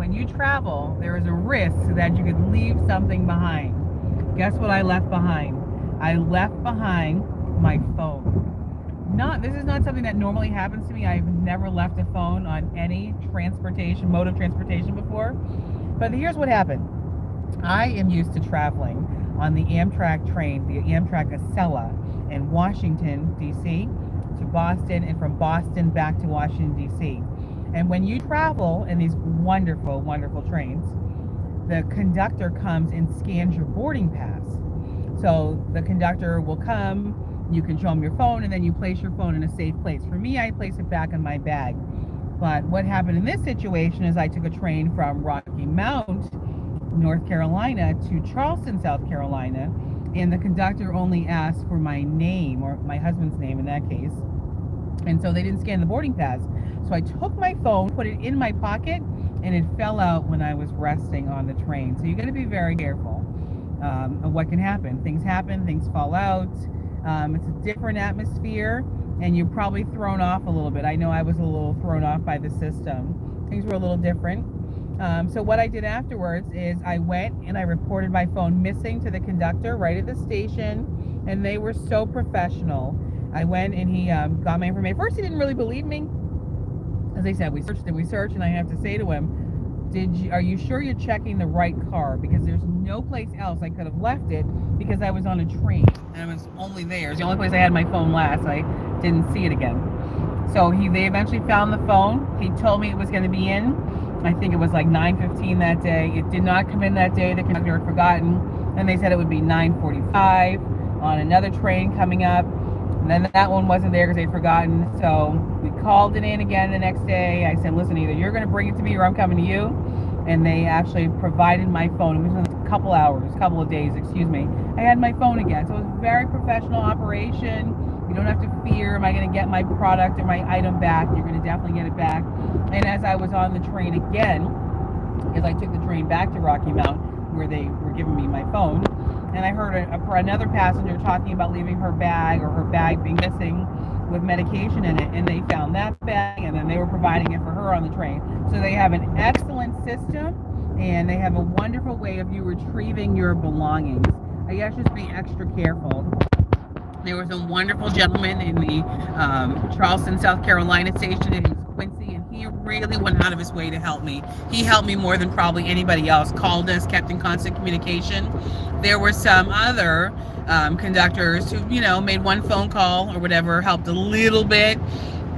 when you travel, there is a risk that you could leave something behind. Guess what I left behind? I left behind my phone. This is not something that normally happens to me. I've never left a phone on any mode of transportation before. But here's what happened. I am used to traveling on the Amtrak train, the Amtrak Acela in Washington, D.C. to Boston, and from Boston back to Washington, D.C. And when you travel in these wonderful, wonderful trains, the conductor comes and scans your boarding pass. So the conductor will come, you can show them your phone, and then you place your phone in a safe place. For me, I place it back in my bag. But what happened in this situation is I took a train from Rocky Mount, North Carolina, to Charleston, South Carolina, and the conductor only asked for my name, or my husband's name in that case. And so they didn't scan the boarding pass. So I took my phone, put it in my pocket, and it fell out when I was resting on the train. So you got to be very careful of what can happen. Things happen, things fall out. It's a different atmosphere, and you're probably thrown off a little bit. I know I was a little thrown off by the system. Things were a little different. So what I did afterwards is I went and I reported my phone missing to the conductor right at the station, and they were so professional. I went and he got my information. First, he didn't really believe me. As I said, we searched, and I have to say to him, are you sure you're checking the right car? Because there's no place else I could have left it, because I was on a train and it was only there. It's the only place I had my phone last. I didn't see it again. So they eventually found the phone. He told me it was going to be in. I think it was like 9:15 that day. It did not come in that day. The conductor had forgotten, and they said it would be 9:45 on another train coming up. And then that one wasn't there because they'd forgotten. So we called it in again the next day. I said, listen, either you're going to bring it to me or I'm coming to you. And they actually provided my phone. It was a couple of days, I had my phone again. So it was a very professional operation. You don't have to fear, am I going to get my product or my item back? You're going to definitely get it back. And as I was on the train again, because I took the train back to Rocky Mount, where they were giving me my phone, and I heard another passenger talking about leaving her bag, or her bag being missing with medication in it, and they found that bag, and then they were providing it for her on the train. So they have an excellent system, and they have a wonderful way of you retrieving your belongings. I guess just be extra careful. There was a wonderful gentleman in the Charleston, South Carolina station, and he's Quincy, and he really went out of his way to help me. He helped me more than probably anybody else. Called us, kept in constant communication. There were some other conductors who, made one phone call or whatever, helped a little bit,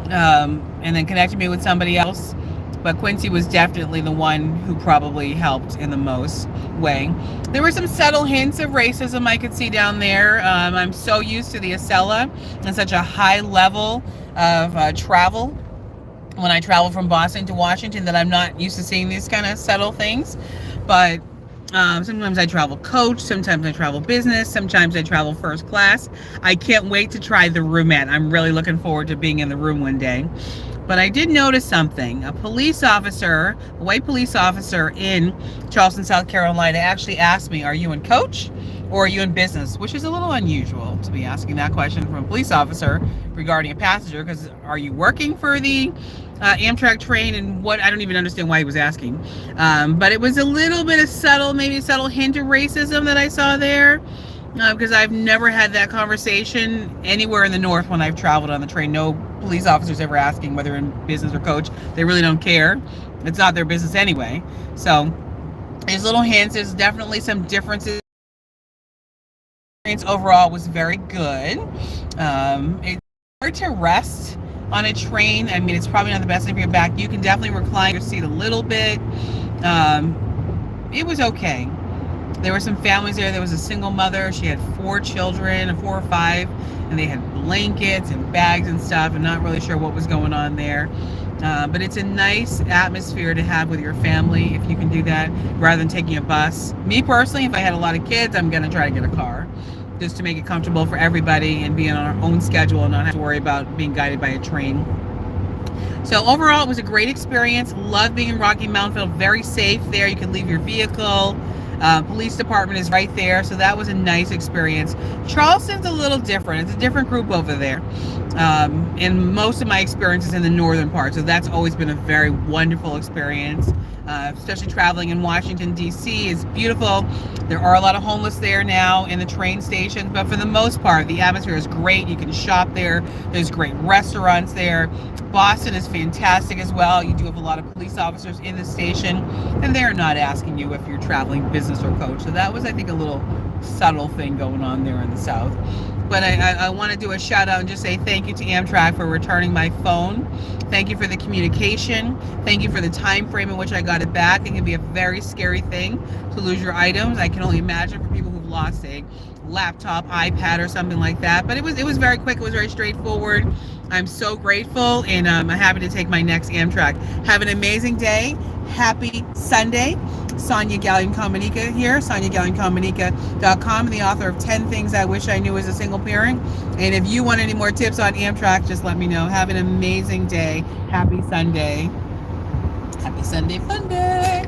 and then connected me with somebody else. But Quincy was definitely the one who probably helped in the most way. There were some subtle hints of racism I could see down there. I'm so used to the Acela and such a high level of travel when I travel from Boston to Washington that I'm not used to seeing these kind of subtle things. But sometimes I travel coach, sometimes I travel business, sometimes I travel first class. I can't wait to try the roomette. I'm really looking forward to being in the room one day. But I did notice something. A white police officer in Charleston, South Carolina, actually asked me, are you in coach or are you in business? Which is a little unusual to be asking that question from a police officer regarding a passenger, because are you working for the Amtrak train, and what? I don't even understand why he was asking. But it was a little bit of maybe a subtle hint of racism that I saw there. Because I've never had that conversation anywhere in the North when I've traveled on the train. No police officers ever asking whether in business or coach. They really don't care. It's not their business anyway. So there's little hints. There's definitely some differences. Overall was very good. It's hard to rest on a train. I mean, it's probably not the best thing for your back. You can definitely recline your seat a little bit. It was okay. There were some families there. There was a single mother. She had 4 children, 4 or 5, and they had blankets and bags and stuff. I'm not really sure what was going on there. But it's a nice atmosphere to have with your family if you can do that rather than taking a bus. Me personally, if I had a lot of kids, I'm going to try to get a car just to make it comfortable for everybody and be on our own schedule and not have to worry about being guided by a train. So overall, it was a great experience. Loved being in Rocky Mount. Felt very safe there. You could leave your vehicle. Police department is right there, so that was a nice experience. Charleston's a little different. It's a different group over there. And most of my experiences in the northern part, so that's always been a very wonderful experience. Especially traveling in Washington, D.C. is beautiful. There are a lot of homeless there now in the train stations, but for the most part, the atmosphere is great. You can shop there. There's great restaurants there. Boston is fantastic as well. You do have a lot of police officers in the station, and they're not asking you if you're traveling business or coach. So that was, I think, a little subtle thing going on there in the South. But I want to do a shout out and just say thank you to Amtrak for returning my phone. Thank you for the communication. Thank you for the time frame in which I got it back. It can be a very scary thing to lose your items. I can only imagine for people who've lost a laptop, iPad, or something like that. But it was very quick. It was very straightforward. I'm so grateful, and I'm happy to take my next Amtrak. Have an amazing day. Happy Sunday. Sonja Galyon-Kamonika here, SonjaGalyon-Kamonika.com, the author of 10 Things I Wish I Knew as a Single Parent. And if you want any more tips on Amtrak, just let me know. Have an amazing day. Happy Sunday. Happy Sunday Fun Day.